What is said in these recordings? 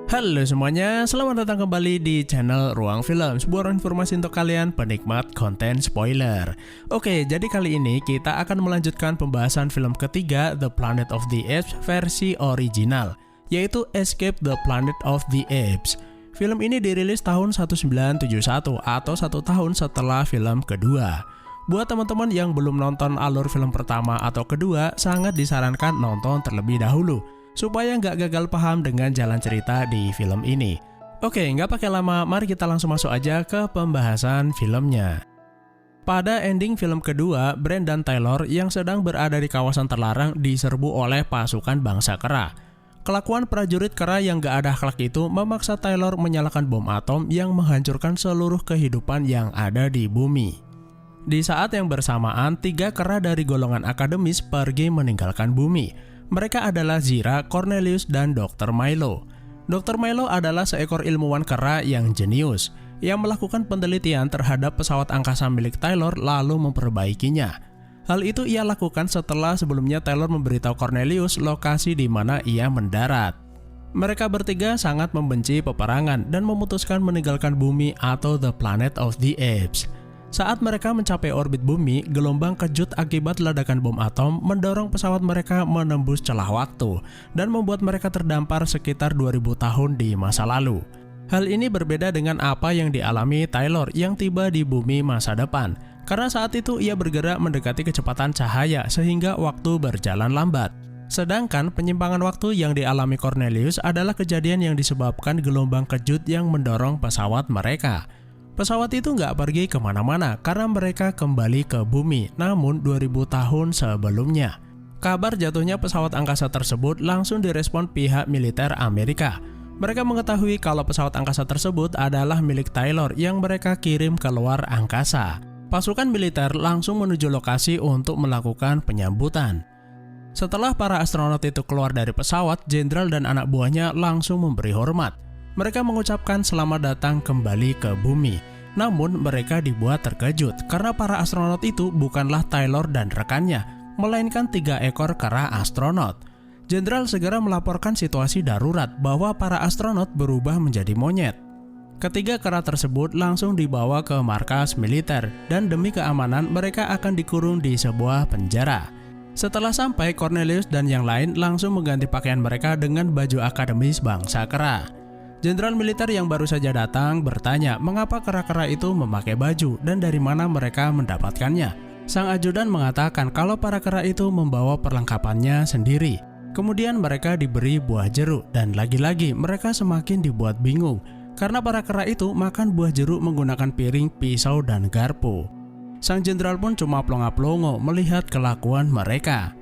Halo semuanya, selamat datang kembali di channel Ruang Film, sebuah informasi untuk kalian penikmat konten spoiler. Oke, jadi kali ini kita akan melanjutkan pembahasan film ketiga The Planet of the Apes versi original, yaitu Escape the Planet of the Apes. Film ini dirilis tahun 1971 atau 1 tahun setelah film kedua. Buat teman-teman yang belum nonton alur film pertama atau kedua, sangat disarankan nonton terlebih dahulu supaya nggak gagal paham dengan jalan cerita di film ini. Oke, nggak pakai lama, mari kita langsung masuk aja ke pembahasan filmnya. Pada ending film kedua, Brent dan Taylor yang sedang berada di kawasan terlarang diserbu oleh pasukan bangsa kera. Kelakuan prajurit kera yang nggak ada akhlak itu memaksa Taylor menyalakan bom atom yang menghancurkan seluruh kehidupan yang ada di bumi. Di saat yang bersamaan, 3 kera dari golongan akademis pergi meninggalkan bumi. Mereka adalah Zira, Cornelius, dan Dr. Milo. Dr. Milo adalah seekor ilmuwan kera yang jenius, yang melakukan penelitian terhadap pesawat angkasa milik Taylor lalu memperbaikinya. Hal itu ia lakukan setelah sebelumnya Taylor memberitahu Cornelius lokasi di mana ia mendarat. Mereka bertiga sangat membenci peperangan dan memutuskan meninggalkan bumi atau the planet of the apes. Saat mereka mencapai orbit bumi, gelombang kejut akibat ledakan bom atom mendorong pesawat mereka menembus celah waktu dan membuat mereka terdampar sekitar 2000 tahun di masa lalu. Hal ini berbeda dengan apa yang dialami Taylor yang tiba di bumi masa depan, karena saat itu ia bergerak mendekati kecepatan cahaya sehingga waktu berjalan lambat. Sedangkan penyimpangan waktu yang dialami Cornelius adalah kejadian yang disebabkan gelombang kejut yang mendorong pesawat mereka. Pesawat itu nggak pergi kemana-mana karena mereka kembali ke bumi, namun 2000 tahun sebelumnya. Kabar jatuhnya pesawat angkasa tersebut langsung direspon pihak militer Amerika. Mereka mengetahui kalau pesawat angkasa tersebut adalah milik Taylor yang mereka kirim ke luar angkasa. Pasukan militer langsung menuju lokasi untuk melakukan penyambutan. Setelah para astronot itu keluar dari pesawat, jenderal dan anak buahnya langsung memberi hormat. Mereka mengucapkan selamat datang kembali ke bumi. Namun mereka dibuat terkejut karena para astronot itu bukanlah Taylor dan rekannya, melainkan 3 ekor kera astronot. Jenderal segera melaporkan situasi darurat bahwa para astronot berubah menjadi monyet. Ketiga kera tersebut langsung dibawa ke markas militer dan demi keamanan mereka akan dikurung di sebuah penjara. Setelah sampai, Cornelius dan yang lain langsung mengganti pakaian mereka dengan baju akademis bangsa kera. Jenderal militer yang baru saja datang bertanya mengapa kera-kera itu memakai baju dan dari mana mereka mendapatkannya. Sang ajudan mengatakan kalau para kera itu membawa perlengkapannya sendiri. Kemudian mereka diberi buah jeruk dan lagi-lagi mereka semakin dibuat bingung karena para kera itu makan buah jeruk menggunakan piring, pisau, dan garpu. Sang jenderal pun cuma plonga-plongo melihat kelakuan mereka.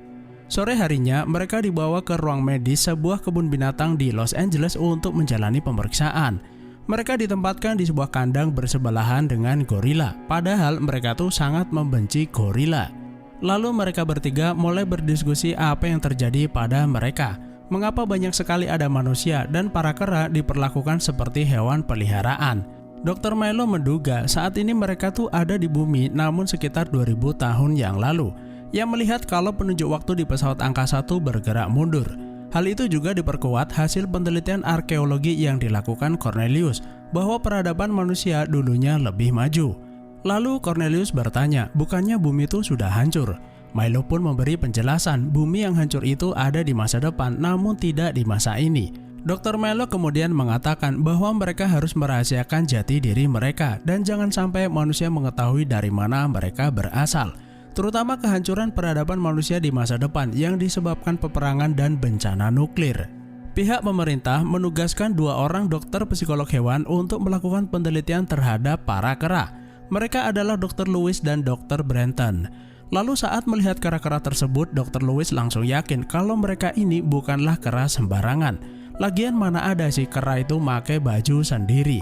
Sore harinya, mereka dibawa ke ruang medis sebuah kebun binatang di Los Angeles untuk menjalani pemeriksaan. Mereka ditempatkan di sebuah kandang bersebelahan dengan gorila, padahal mereka tuh sangat membenci gorila. Lalu mereka bertiga mulai berdiskusi apa yang terjadi pada mereka. Mengapa banyak sekali ada manusia dan para kera diperlakukan seperti hewan peliharaan. Dr. Milo menduga saat ini mereka tuh ada di bumi namun sekitar 2000 tahun yang lalu. Yang melihat kalau penunjuk waktu di pesawat angkasa itu bergerak mundur. Hal itu juga diperkuat hasil penelitian arkeologi yang dilakukan Cornelius bahwa peradaban manusia dulunya lebih maju. Lalu Cornelius bertanya, bukannya bumi itu sudah hancur? Milo pun memberi penjelasan bumi yang hancur itu ada di masa depan namun tidak di masa ini. Dr. Milo kemudian mengatakan bahwa mereka harus merahasiakan jati diri mereka dan jangan sampai manusia mengetahui dari mana mereka berasal. Terutama kehancuran peradaban manusia di masa depan yang disebabkan peperangan dan bencana nuklir. Pihak pemerintah menugaskan 2 orang dokter psikolog hewan untuk melakukan penelitian terhadap para kera. Mereka adalah Dr. Lewis dan Dr. Brenton. Lalu saat melihat kera-kera tersebut, Dr. Lewis langsung yakin kalau mereka ini bukanlah kera sembarangan. Lagian mana ada sih kera itu pakai baju sendiri.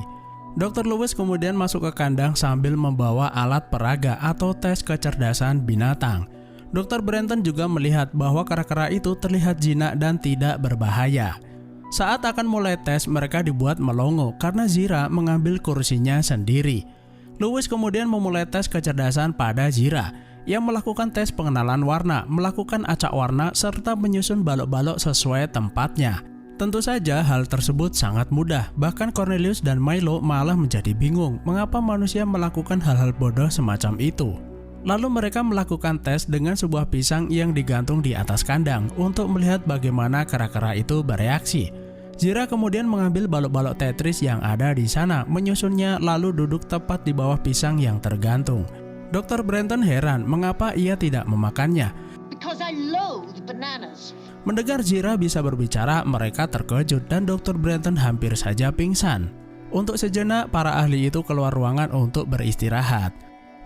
Dr. Lewis kemudian masuk ke kandang sambil membawa alat peraga atau tes kecerdasan binatang. Dr. Brenton juga melihat bahwa kera-kera itu terlihat jinak dan tidak berbahaya. Saat akan mulai tes, mereka dibuat melongo karena Zira mengambil kursinya sendiri. Lewis kemudian memulai tes kecerdasan pada Zira. Ia melakukan tes pengenalan warna, melakukan acak warna, serta menyusun balok-balok sesuai tempatnya. Tentu saja hal tersebut sangat mudah, bahkan Cornelius dan Milo malah menjadi bingung mengapa manusia melakukan hal-hal bodoh semacam itu. Lalu mereka melakukan tes dengan sebuah pisang yang digantung di atas kandang untuk melihat bagaimana kera-kera itu bereaksi. Zira kemudian mengambil balok-balok Tetris yang ada di sana, menyusunnya lalu duduk tepat di bawah pisang yang tergantung. Dr. Brenton heran mengapa ia tidak memakannya. Because I loathe bananas. Mendengar Zira bisa berbicara, mereka terkejut dan Dr. Brenton hampir saja pingsan. Untuk sejenak, para ahli itu keluar ruangan untuk beristirahat.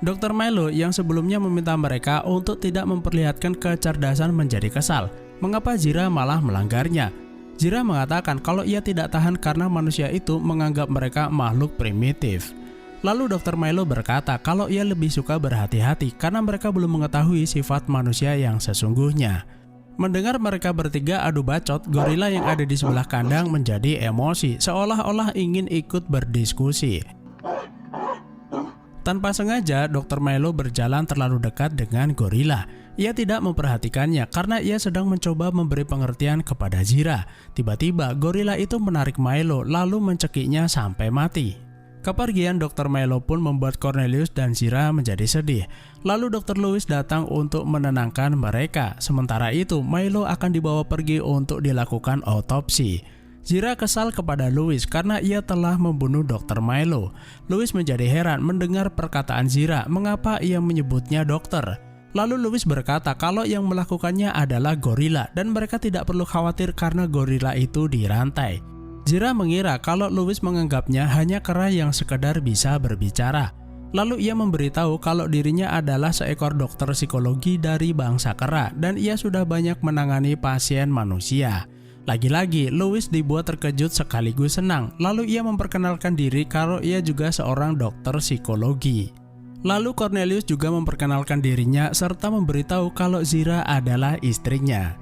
Dr. Milo yang sebelumnya meminta mereka untuk tidak memperlihatkan kecerdasan menjadi kesal. Mengapa Zira malah melanggarnya? Zira mengatakan kalau ia tidak tahan karena manusia itu menganggap mereka makhluk primitif. Lalu Dr. Milo berkata kalau ia lebih suka berhati-hati karena mereka belum mengetahui sifat manusia yang sesungguhnya. Mendengar mereka bertiga adu bacot, gorila yang ada di sebelah kandang menjadi emosi, seolah-olah ingin ikut berdiskusi. Tanpa sengaja, Dr. Milo berjalan terlalu dekat dengan gorila. Ia tidak memperhatikannya karena ia sedang mencoba memberi pengertian kepada Zira. Tiba-tiba, gorila itu menarik Milo lalu mencekiknya sampai mati. Kepergian Dr. Milo pun membuat Cornelius dan Zira menjadi sedih. Lalu Dr. Lewis datang untuk menenangkan mereka. Sementara itu, Milo akan dibawa pergi untuk dilakukan autopsi. Zira kesal kepada Lewis karena ia telah membunuh Dr. Milo. Lewis menjadi heran mendengar perkataan Zira mengapa ia menyebutnya dokter. Lalu Lewis berkata kalau yang melakukannya adalah gorila dan mereka tidak perlu khawatir karena gorila itu dirantai. Zira mengira kalau Lewis menganggapnya hanya kera yang sekedar bisa berbicara. Lalu ia memberitahu kalau dirinya adalah seekor dokter psikologi dari bangsa kera dan ia sudah banyak menangani pasien manusia. Lagi-lagi, Lewis dibuat terkejut sekaligus senang. Lalu ia memperkenalkan diri kalau ia juga seorang dokter psikologi. Lalu Cornelius juga memperkenalkan dirinya serta memberitahu kalau Zira adalah istrinya.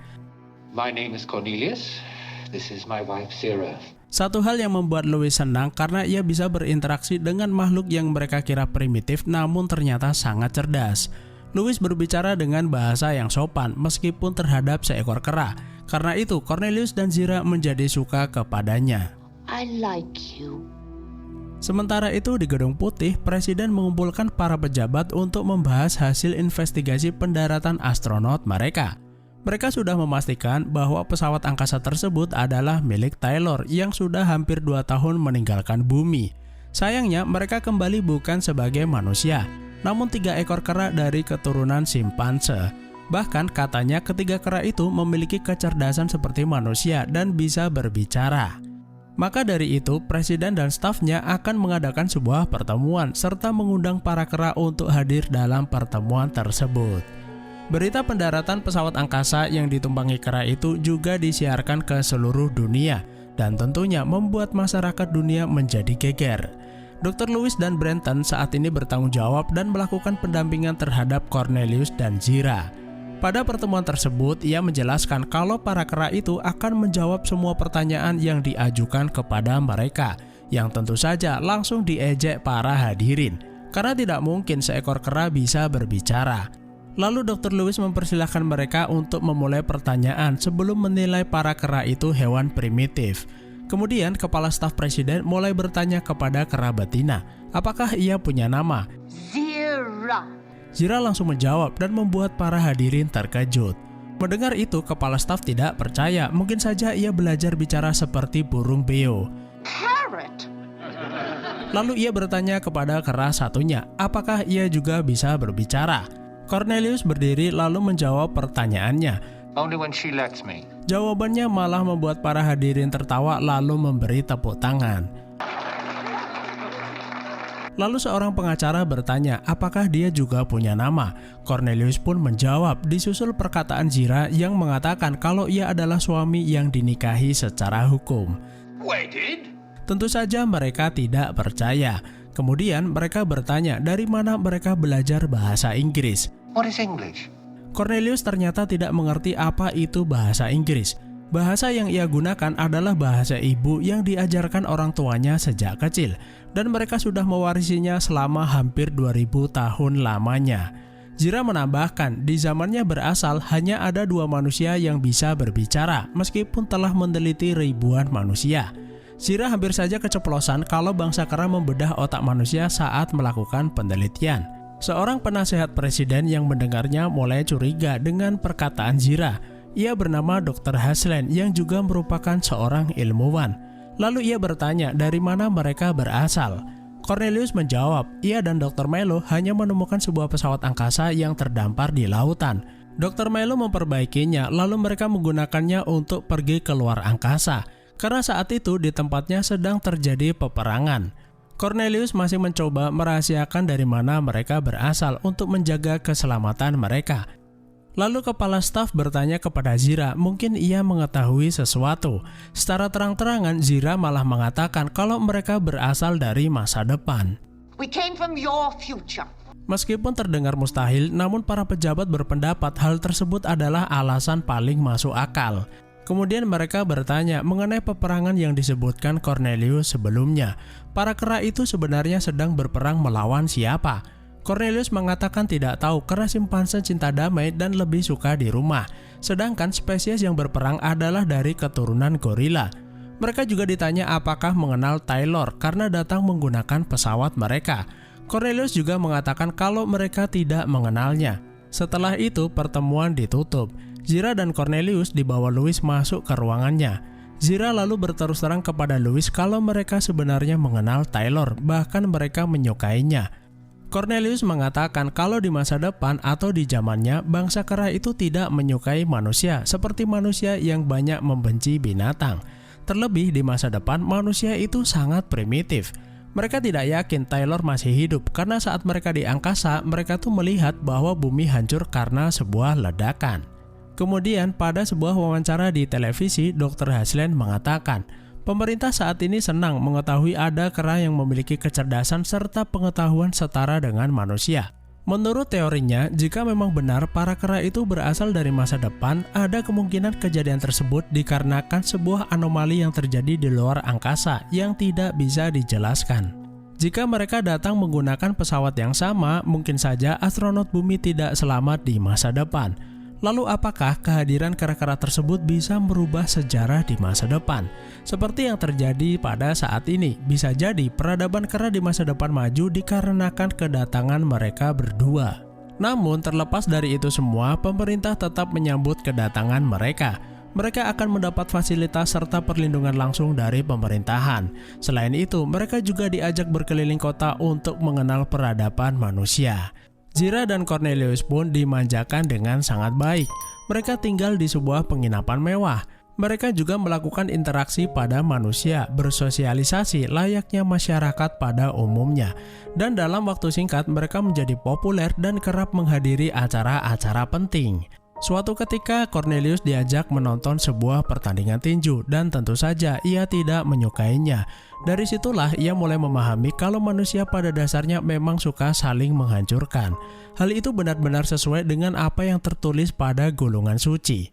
My name is Cornelius. This is my wife Zira. Satu hal yang membuat Lewis senang karena ia bisa berinteraksi dengan makhluk yang mereka kira primitif namun ternyata sangat cerdas. Lewis berbicara dengan bahasa yang sopan meskipun terhadap seekor kera. Karena itu Cornelius dan Zira menjadi suka kepadanya. I like you. Sementara itu di Gedung Putih, Presiden mengumpulkan para pejabat untuk membahas hasil investigasi pendaratan astronot mereka. Mereka sudah memastikan bahwa pesawat angkasa tersebut adalah milik Taylor yang sudah hampir 2 tahun meninggalkan bumi. Sayangnya mereka kembali bukan sebagai manusia, namun 3 ekor kera dari keturunan simpanse. Bahkan katanya ketiga kera itu memiliki kecerdasan seperti manusia dan bisa berbicara. Maka dari itu, Presiden dan stafnya akan mengadakan sebuah pertemuan serta mengundang para kera untuk hadir dalam pertemuan tersebut. Berita pendaratan pesawat angkasa yang ditumpangi kera itu juga disiarkan ke seluruh dunia dan tentunya membuat masyarakat dunia menjadi geger. Dr. Lewis dan Brenton saat ini bertanggung jawab dan melakukan pendampingan terhadap Cornelius dan Zira. Pada pertemuan tersebut, ia menjelaskan kalau para kera itu akan menjawab semua pertanyaan yang diajukan kepada mereka, yang tentu saja langsung diejek para hadirin, karena tidak mungkin seekor kera bisa berbicara. Lalu Dr. Lewis mempersilahkan mereka untuk memulai pertanyaan sebelum menilai para kera itu hewan primitif. Kemudian Kepala Staf Presiden mulai bertanya kepada kera betina, apakah ia punya nama? Zira. Zira langsung menjawab dan membuat para hadirin terkejut. Mendengar itu, Kepala Staf tidak percaya, mungkin saja ia belajar bicara seperti burung beo. Parrot. Lalu ia bertanya kepada kera satunya, apakah ia juga bisa berbicara? Cornelius berdiri lalu menjawab pertanyaannya. Only when she lets me. Jawabannya malah membuat para hadirin tertawa lalu memberi tepuk tangan. Lalu seorang pengacara bertanya apakah dia juga punya nama. Cornelius pun menjawab disusul perkataan Zira yang mengatakan kalau ia adalah suami yang dinikahi secara hukum. Wedded? Tentu saja mereka tidak percaya. Kemudian mereka bertanya dari mana mereka belajar bahasa Inggris. What is English? Cornelius ternyata tidak mengerti apa itu bahasa Inggris. Bahasa yang ia gunakan adalah bahasa ibu yang diajarkan orang tuanya sejak kecil, dan mereka sudah mewarisinya selama hampir 2000 tahun lamanya. Zira menambahkan, di zamannya berasal hanya ada 2 manusia yang bisa berbicara, meskipun telah meneliti ribuan manusia. Zira hampir saja keceplosan kalau bangsa kera membedah otak manusia saat melakukan penelitian. Seorang penasehat presiden yang mendengarnya mulai curiga dengan perkataan Zira. Ia bernama Dr. Haslen yang juga merupakan seorang ilmuwan. Lalu ia bertanya dari mana mereka berasal. Cornelius menjawab, ia dan Dr. Milo hanya menemukan sebuah pesawat angkasa yang terdampar di lautan. Dr. Milo memperbaikinya, lalu mereka menggunakannya untuk pergi ke luar angkasa, karena saat itu di tempatnya sedang terjadi peperangan. Cornelius masih mencoba merahasiakan dari mana mereka berasal untuk menjaga keselamatan mereka. Lalu kepala staf bertanya kepada Zira, mungkin ia mengetahui sesuatu. Secara terang-terangan Zira malah mengatakan kalau mereka berasal dari masa depan. We came from your future. Meskipun terdengar mustahil, namun para pejabat berpendapat hal tersebut adalah alasan paling masuk akal. Kemudian mereka bertanya mengenai peperangan yang disebutkan Cornelius sebelumnya. Para kera itu sebenarnya sedang berperang melawan siapa? Cornelius mengatakan tidak tahu karena simpanse cinta damai dan lebih suka di rumah. Sedangkan spesies yang berperang adalah dari keturunan gorila. Mereka juga ditanya apakah mengenal Taylor karena datang menggunakan pesawat mereka. Cornelius juga mengatakan kalau mereka tidak mengenalnya. Setelah itu pertemuan ditutup. Zira dan Cornelius dibawa Louis masuk ke ruangannya. Zira lalu berterus terang kepada Louis kalau mereka sebenarnya mengenal Taylor, bahkan mereka menyukainya. Cornelius mengatakan kalau di masa depan atau di zamannya bangsa kera itu tidak menyukai manusia seperti manusia yang banyak membenci binatang. Terlebih di masa depan manusia itu sangat primitif. Mereka tidak yakin Taylor masih hidup karena saat mereka di angkasa mereka tuh melihat bahwa bumi hancur karena sebuah ledakan. Kemudian pada sebuah wawancara di televisi, Dr. Haslen mengatakan, pemerintah saat ini senang mengetahui ada kera yang memiliki kecerdasan serta pengetahuan setara dengan manusia. Menurut teorinya, jika memang benar para kera itu berasal dari masa depan, ada kemungkinan kejadian tersebut dikarenakan sebuah anomali yang terjadi di luar angkasa yang tidak bisa dijelaskan. Jika mereka datang menggunakan pesawat yang sama, mungkin saja astronot bumi tidak selamat di masa depan. Lalu apakah kehadiran kera-kera tersebut bisa merubah sejarah di masa depan? Seperti yang terjadi pada saat ini, bisa jadi peradaban kera di masa depan maju dikarenakan kedatangan mereka berdua. Namun terlepas dari itu semua, pemerintah tetap menyambut kedatangan mereka. Mereka akan mendapat fasilitas serta perlindungan langsung dari pemerintahan. Selain itu, mereka juga diajak berkeliling kota untuk mengenal peradaban manusia. Zira dan Cornelius pun dimanjakan dengan sangat baik. Mereka tinggal di sebuah penginapan mewah. Mereka juga melakukan interaksi pada manusia, bersosialisasi layaknya masyarakat pada umumnya. Dan dalam waktu singkat mereka menjadi populer dan kerap menghadiri acara-acara penting. Suatu ketika Cornelius diajak menonton sebuah pertandingan tinju dan tentu saja ia tidak menyukainya. Dari situlah ia mulai memahami kalau manusia pada dasarnya memang suka saling menghancurkan. Hal itu benar-benar sesuai dengan apa yang tertulis pada gulungan suci.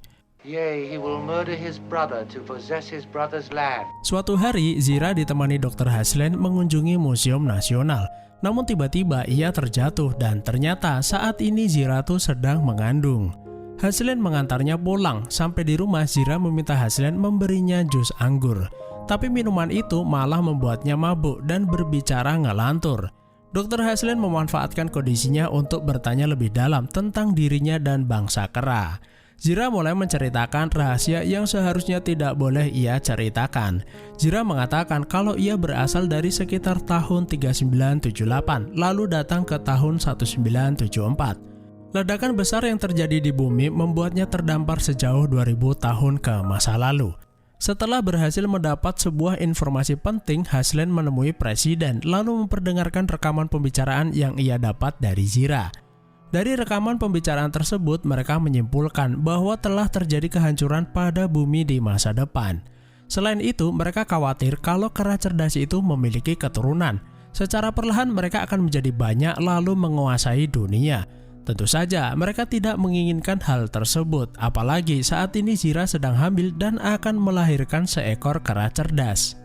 Yea, he will murder his brother to possess his brother's land. Suatu hari Zira ditemani Dr. Haslen mengunjungi Museum Nasional. Namun tiba-tiba ia terjatuh dan ternyata saat ini Zira tuh sedang mengandung. Haslen mengantarnya pulang. Sampai di rumah Zira meminta Haslen memberinya jus anggur. Tapi minuman itu malah membuatnya mabuk dan berbicara ngelantur. Dr. Haslen memanfaatkan kondisinya untuk bertanya lebih dalam tentang dirinya dan bangsa kera. Zira mulai menceritakan rahasia yang seharusnya tidak boleh ia ceritakan. Zira mengatakan kalau ia berasal dari sekitar tahun 3978 lalu datang ke tahun 1974. Ledakan besar yang terjadi di bumi membuatnya terdampar sejauh 2000 tahun ke masa lalu. Setelah berhasil mendapat sebuah informasi penting, Haslen menemui presiden lalu memperdengarkan rekaman pembicaraan yang ia dapat dari Zira. Dari rekaman pembicaraan tersebut, mereka menyimpulkan bahwa telah terjadi kehancuran pada bumi di masa depan. Selain itu, mereka khawatir kalau kera cerdas itu memiliki keturunan. Secara perlahan mereka akan menjadi banyak lalu menguasai dunia. Tentu saja mereka tidak menginginkan hal tersebut, apalagi saat ini Zira sedang hamil dan akan melahirkan seekor kera cerdas.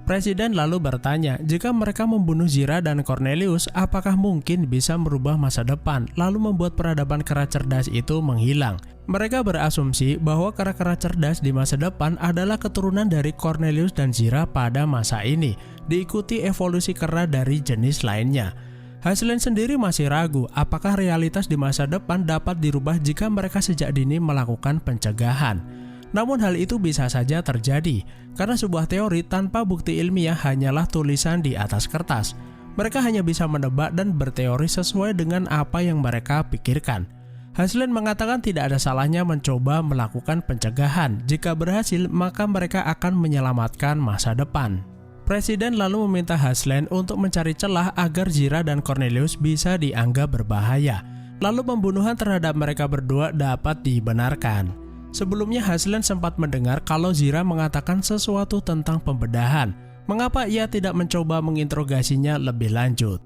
Presiden lalu bertanya, jika mereka membunuh Zira dan Cornelius, apakah mungkin bisa merubah masa depan, lalu membuat peradaban kera cerdas itu menghilang? Mereka berasumsi bahwa kera-kera cerdas di masa depan adalah keturunan dari Cornelius dan Zira pada masa ini, diikuti evolusi kera dari jenis lainnya. Haslund sendiri masih ragu apakah realitas di masa depan dapat dirubah jika mereka sejak dini melakukan pencegahan. Namun hal itu bisa saja terjadi, karena sebuah teori tanpa bukti ilmiah hanyalah tulisan di atas kertas. Mereka hanya bisa menebak dan berteori sesuai dengan apa yang mereka pikirkan. Haslund mengatakan tidak ada salahnya mencoba melakukan pencegahan. Jika berhasil, maka mereka akan menyelamatkan masa depan. Presiden lalu meminta Haslund untuk mencari celah agar Zira dan Cornelius bisa dianggap berbahaya. Lalu pembunuhan terhadap mereka berdua dapat dibenarkan. Sebelumnya Haslund sempat mendengar kalau Zira mengatakan sesuatu tentang pembedahan. Mengapa ia tidak mencoba menginterogasinya lebih lanjut?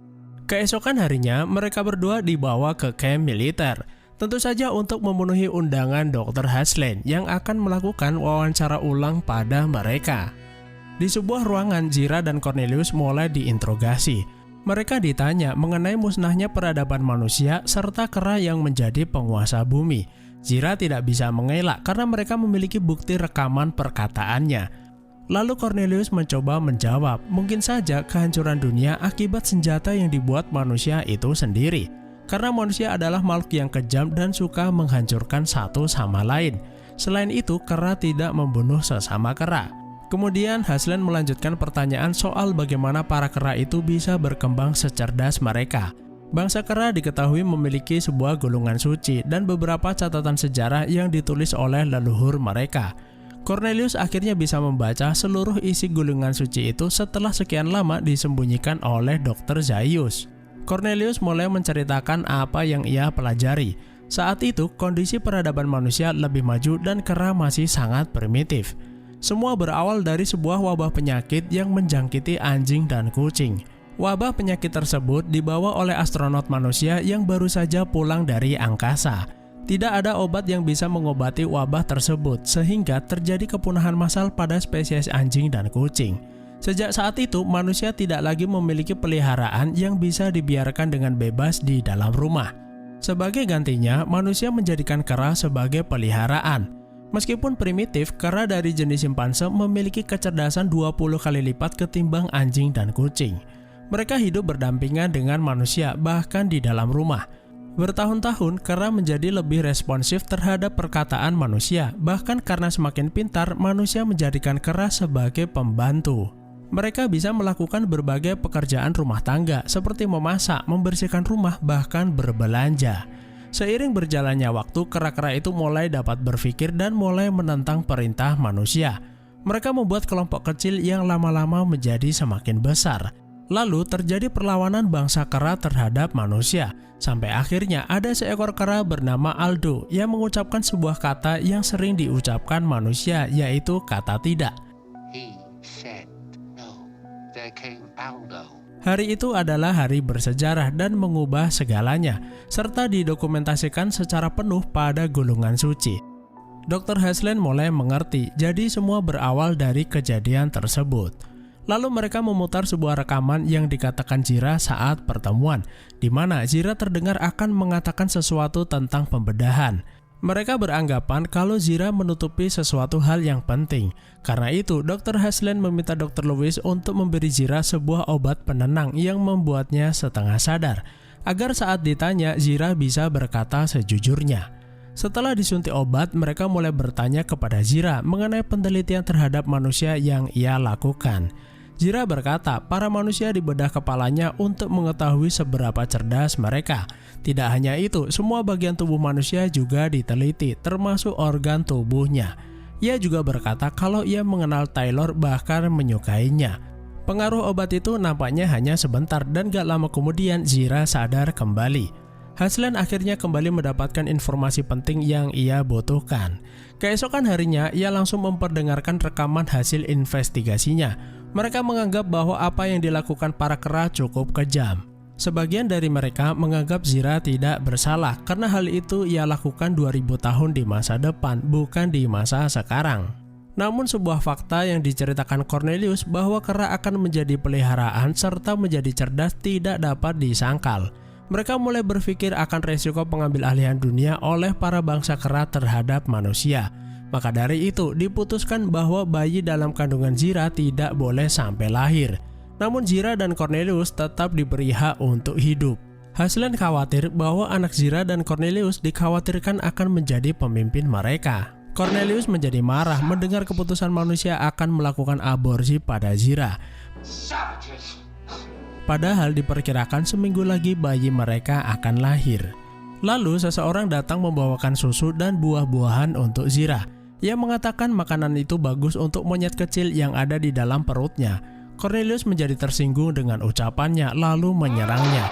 Keesokan harinya, mereka berdua dibawa ke kamp militer. Tentu saja untuk memenuhi undangan Dr. Haslund yang akan melakukan wawancara ulang pada mereka. Di sebuah ruangan, Zira dan Cornelius mulai diinterogasi. Mereka ditanya mengenai musnahnya peradaban manusia serta kera yang menjadi penguasa bumi. Zira tidak bisa mengelak karena mereka memiliki bukti rekaman perkataannya. Lalu Cornelius mencoba menjawab, mungkin saja kehancuran dunia akibat senjata yang dibuat manusia itu sendiri. Karena manusia adalah makhluk yang kejam dan suka menghancurkan satu sama lain. Selain itu, kera tidak membunuh sesama kera. Kemudian Haslund melanjutkan pertanyaan soal bagaimana para kera itu bisa berkembang secerdas mereka. Bangsa kera diketahui memiliki sebuah gulungan suci dan beberapa catatan sejarah yang ditulis oleh leluhur mereka. Cornelius akhirnya bisa membaca seluruh isi gulungan suci itu setelah sekian lama disembunyikan oleh Dr. Zaius. Cornelius mulai menceritakan apa yang ia pelajari. Saat itu, kondisi peradaban manusia lebih maju dan kera masih sangat primitif. Semua berawal dari sebuah wabah penyakit yang menjangkiti anjing dan kucing. Wabah penyakit tersebut dibawa oleh astronot manusia yang baru saja pulang dari angkasa. Tidak ada obat yang bisa mengobati wabah tersebut, sehingga terjadi kepunahan massal pada spesies anjing dan kucing. Sejak saat itu, manusia tidak lagi memiliki peliharaan yang bisa dibiarkan dengan bebas di dalam rumah. Sebagai gantinya, manusia menjadikan kera sebagai peliharaan. Meskipun primitif, kera dari jenis simpanse memiliki kecerdasan 20 kali lipat ketimbang anjing dan kucing. Mereka hidup berdampingan dengan manusia, bahkan di dalam rumah. Bertahun-tahun, kera menjadi lebih responsif terhadap perkataan manusia. Bahkan karena semakin pintar, manusia menjadikan kera sebagai pembantu. Mereka bisa melakukan berbagai pekerjaan rumah tangga, seperti memasak, membersihkan rumah, bahkan berbelanja. Seiring berjalannya waktu, kera-kera itu mulai dapat berpikir dan mulai menentang perintah manusia. Mereka membuat kelompok kecil yang lama-lama menjadi semakin besar. Lalu terjadi perlawanan bangsa kera terhadap manusia. Sampai akhirnya ada seekor kera bernama Aldo yang mengucapkan sebuah kata yang sering diucapkan manusia, yaitu kata tidak. He said no. There came Aldo. Hari itu adalah hari bersejarah dan mengubah segalanya, serta didokumentasikan secara penuh pada gulungan suci. Dr. Haslund mulai mengerti, jadi semua berawal dari kejadian tersebut. Lalu mereka memutar sebuah rekaman yang dikatakan Zira saat pertemuan, di mana Zira terdengar akan mengatakan sesuatu tentang pembedahan. Mereka beranggapan kalau Zira menutupi sesuatu hal yang penting. Karena itu, Dr. Haslund meminta Dr. Lewis untuk memberi Zira sebuah obat penenang yang membuatnya setengah sadar, agar saat ditanya Zira bisa berkata sejujurnya. Setelah disuntik obat, mereka mulai bertanya kepada Zira mengenai penelitian terhadap manusia yang ia lakukan. Zira berkata, para manusia dibedah kepalanya untuk mengetahui seberapa cerdas mereka. Tidak hanya itu, semua bagian tubuh manusia juga diteliti, termasuk organ tubuhnya. Ia juga berkata kalau ia mengenal Taylor, bahkan menyukainya. Pengaruh obat itu nampaknya hanya sebentar dan gak lama kemudian Zira sadar kembali. Haslund akhirnya kembali mendapatkan informasi penting yang ia butuhkan. Keesokan harinya, ia langsung memperdengarkan rekaman hasil investigasinya. Mereka menganggap bahwa apa yang dilakukan para kera cukup kejam. Sebagian dari mereka menganggap Zira tidak bersalah karena hal itu ia lakukan 2000 tahun di masa depan, bukan di masa sekarang. Namun sebuah fakta yang diceritakan Cornelius bahwa kera akan menjadi peliharaan serta menjadi cerdas tidak dapat disangkal. Mereka mulai berpikir akan resiko pengambil alihan dunia oleh para bangsa kera terhadap manusia. Maka dari itu diputuskan bahwa bayi dalam kandungan Zira tidak boleh sampai lahir. Namun Zira dan Cornelius tetap diberi hak untuk hidup. Haslen khawatir bahwa anak Zira dan Cornelius dikhawatirkan akan menjadi pemimpin mereka. Cornelius menjadi marah mendengar keputusan manusia akan melakukan aborsi pada Zira. Padahal diperkirakan seminggu lagi bayi mereka akan lahir. Lalu seseorang datang membawakan susu dan buah-buahan untuk Zira. Ia mengatakan makanan itu bagus untuk monyet kecil yang ada di dalam perutnya. Cornelius menjadi tersinggung dengan ucapannya lalu menyerangnya.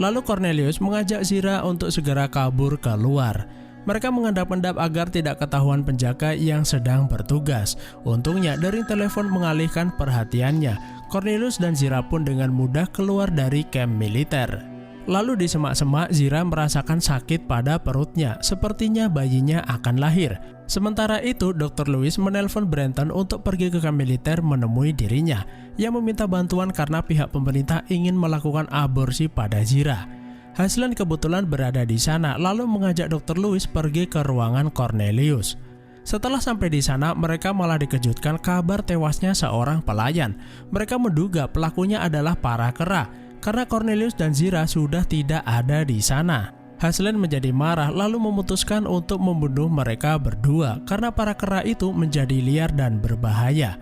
Lalu Cornelius mengajak Zira untuk segera kabur keluar. Mereka mengendap-endap agar tidak ketahuan penjaga yang sedang bertugas. Untungnya dering telepon mengalihkan perhatiannya. Cornelius dan Zira pun dengan mudah keluar dari kamp militer. Lalu di semak-semak Zira merasakan sakit pada perutnya, sepertinya bayinya akan lahir. Sementara itu Dr. Lewis menelpon Brenton untuk pergi ke kamp militer menemui dirinya. Ia meminta bantuan karena pihak pemerintah ingin melakukan aborsi pada Zira. Haslen kebetulan berada di sana lalu mengajak Dr. Lewis pergi ke ruangan Cornelius. Setelah sampai di sana, mereka malah dikejutkan kabar tewasnya seorang pelayan. Mereka menduga pelakunya adalah para kera, karena Cornelius dan Zira sudah tidak ada di sana. Haslen menjadi marah lalu memutuskan untuk membunuh mereka berdua karena para kera itu menjadi liar dan berbahaya.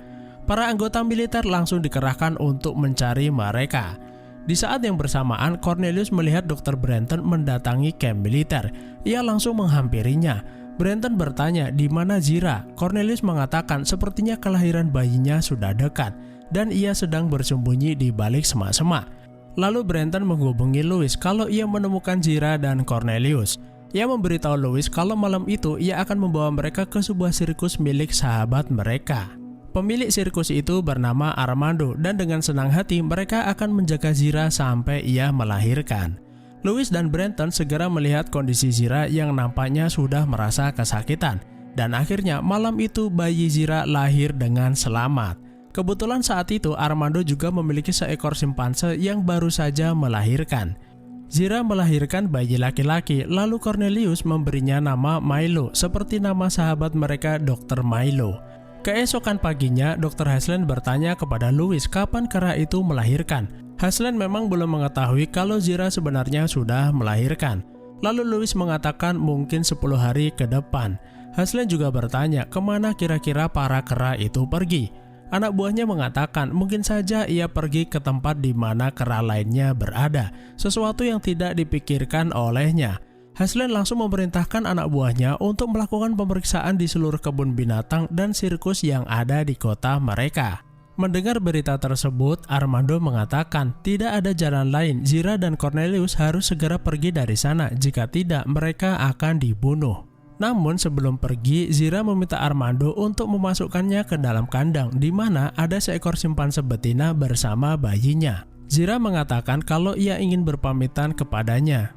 Para anggota militer langsung dikerahkan untuk mencari mereka. Di saat yang bersamaan, Cornelius melihat Dr. Brenton mendatangi kamp militer. Ia langsung menghampirinya. Brenton bertanya di mana Zira. Cornelius mengatakan sepertinya kelahiran bayinya sudah dekat dan ia sedang bersembunyi di balik semak-semak. Lalu Brenton menghubungi Lewis kalau ia menemukan Zira dan Cornelius. Ia memberitahu Lewis kalau malam itu ia akan membawa mereka ke sebuah sirkus milik sahabat mereka. Pemilik sirkus itu bernama Armando dan dengan senang hati mereka akan menjaga Zira sampai ia melahirkan. Lewis dan Brenton segera melihat kondisi Zira yang nampaknya sudah merasa kesakitan. Dan akhirnya malam itu bayi Zira lahir dengan selamat. Kebetulan saat itu Armando juga memiliki seekor simpanse yang baru saja melahirkan. Zira melahirkan bayi laki-laki, lalu Cornelius memberinya nama Milo seperti nama sahabat mereka Dr. Milo. Keesokan paginya, Dr. Haslen bertanya kepada Lewis kapan kera itu melahirkan. Haslen memang belum mengetahui kalau Zira sebenarnya sudah melahirkan. Lalu Lewis mengatakan mungkin 10 hari ke depan. Haslen juga bertanya kemana kira-kira para kera itu pergi. Anak buahnya mengatakan mungkin saja ia pergi ke tempat di mana kera lainnya berada, sesuatu yang tidak dipikirkan olehnya. Haslen langsung memerintahkan anak buahnya untuk melakukan pemeriksaan di seluruh kebun binatang dan sirkus yang ada di kota mereka. Mendengar berita tersebut, Armando mengatakan tidak ada jalan lain. Zira dan Cornelius harus segera pergi dari sana, jika tidak mereka akan dibunuh. Namun sebelum pergi, Zira meminta Armando untuk memasukkannya ke dalam kandang di mana ada seekor simpanse betina bersama bayinya. Zira mengatakan kalau ia ingin berpamitan kepadanya.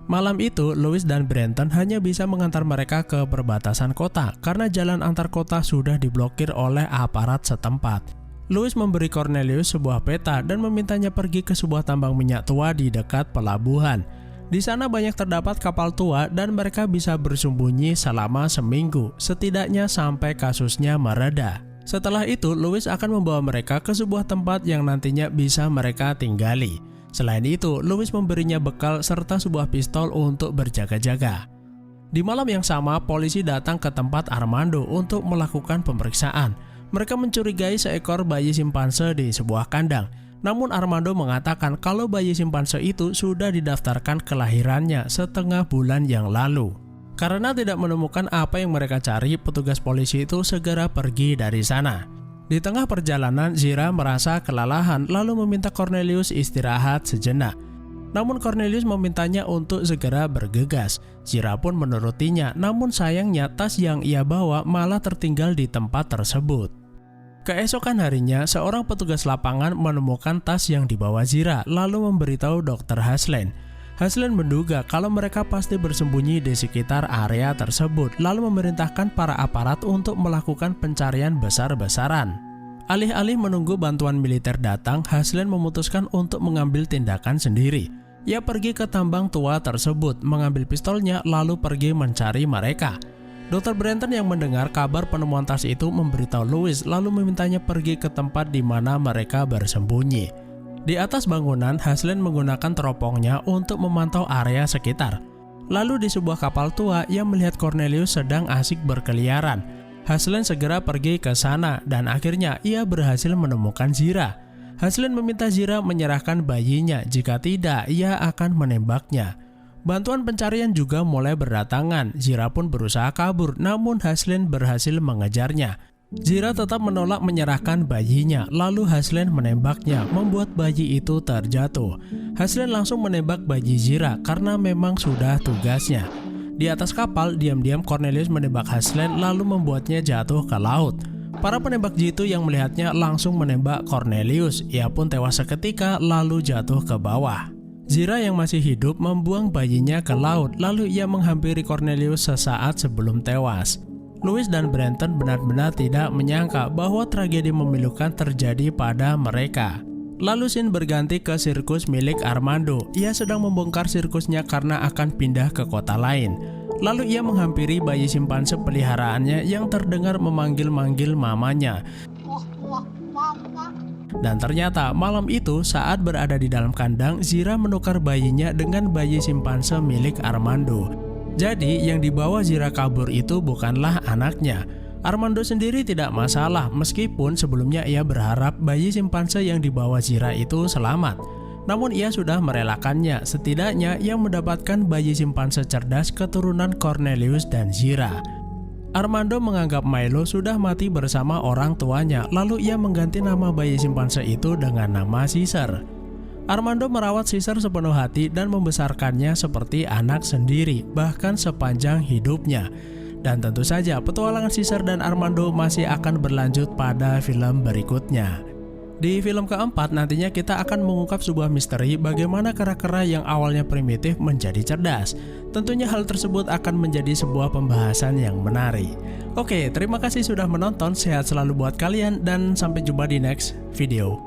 Malam itu, Lewis dan Brenton hanya bisa mengantar mereka ke perbatasan kota karena jalan antar kota sudah diblokir oleh aparat setempat. Lewis memberi Cornelius sebuah peta dan memintanya pergi ke sebuah tambang minyak tua di dekat pelabuhan. Di sana banyak terdapat kapal tua dan mereka bisa bersembunyi selama seminggu, setidaknya sampai kasusnya mereda. Setelah itu, Lewis akan membawa mereka ke sebuah tempat yang nantinya bisa mereka tinggali. Selain itu, Lewis memberinya bekal serta sebuah pistol untuk berjaga-jaga. Di malam yang sama, polisi datang ke tempat Armando untuk melakukan pemeriksaan. Mereka mencurigai seekor bayi simpanse di sebuah kandang. Namun Armando mengatakan kalau bayi simpanse itu sudah didaftarkan kelahirannya setengah bulan yang lalu. Karena tidak menemukan apa yang mereka cari, petugas polisi itu segera pergi dari sana. Di tengah perjalanan, Zira merasa kelelahan lalu meminta Cornelius istirahat sejenak. Namun Cornelius memintanya untuk segera bergegas. Zira pun menurutinya, namun sayangnya tas yang ia bawa malah tertinggal di tempat tersebut. Keesokan harinya, seorang petugas lapangan menemukan tas yang dibawa Zira lalu memberitahu Dr. Haslen. Haslin menduga kalau mereka pasti bersembunyi di sekitar area tersebut, lalu memerintahkan para aparat untuk melakukan pencarian besar-besaran. Alih-alih menunggu bantuan militer datang, Haslin memutuskan untuk mengambil tindakan sendiri. Ia pergi ke tambang tua tersebut, mengambil pistolnya lalu pergi mencari mereka. Dr. Brenton yang mendengar kabar penemuan tas itu memberitahu Louis lalu memintanya pergi ke tempat di mana mereka bersembunyi. Di atas bangunan, Haslin menggunakan teropongnya untuk memantau area sekitar. Lalu di sebuah kapal tua, ia melihat Cornelius sedang asik berkeliaran. Haslin segera pergi ke sana dan akhirnya ia berhasil menemukan Zira. Haslin meminta Zira menyerahkan bayinya, jika tidak ia akan menembaknya. Bantuan pencarian juga mulai berdatangan. Zira pun berusaha kabur, namun Haslin berhasil mengejarnya. Zira tetap menolak menyerahkan bayinya, lalu Haslin menembaknya, membuat bayi itu terjatuh. Haslin langsung menembak bayi Zira karena memang sudah tugasnya. Di atas kapal, diam-diam Cornelius menembak Haslin lalu membuatnya jatuh ke laut. Para penembak jitu yang melihatnya langsung menembak Cornelius, ia pun tewas seketika lalu jatuh ke bawah. Zira yang masih hidup membuang bayinya ke laut, lalu ia menghampiri Cornelius sesaat sebelum tewas. Louis dan Brenton benar-benar tidak menyangka bahwa tragedi memilukan terjadi pada mereka. Lalu scene berganti ke sirkus milik Armando. Ia sedang membongkar sirkusnya karena akan pindah ke kota lain. Lalu ia menghampiri bayi simpanse peliharaannya yang terdengar memanggil-manggil mamanya. Dan ternyata malam itu saat berada di dalam kandang, Zira menukar bayinya dengan bayi simpanse milik Armando. Jadi yang dibawa Zira kabur itu bukanlah anaknya. Armando sendiri tidak masalah meskipun sebelumnya ia berharap bayi simpanse yang dibawa Zira itu selamat. Namun ia sudah merelakannya, setidaknya ia mendapatkan bayi simpanse cerdas keturunan Cornelius dan Zira. Armando menganggap Milo sudah mati bersama orang tuanya, lalu ia mengganti nama bayi simpanse itu dengan nama Caesar. Armando merawat Caesar sepenuh hati dan membesarkannya seperti anak sendiri, bahkan sepanjang hidupnya. Dan tentu saja petualangan Caesar dan Armando masih akan berlanjut pada film berikutnya. Di film keempat nantinya kita akan mengungkap sebuah misteri bagaimana kera-kera yang awalnya primitif menjadi cerdas. Tentunya hal tersebut akan menjadi sebuah pembahasan yang menarik. Oke, terima kasih sudah menonton, sehat selalu buat kalian dan sampai jumpa di next video.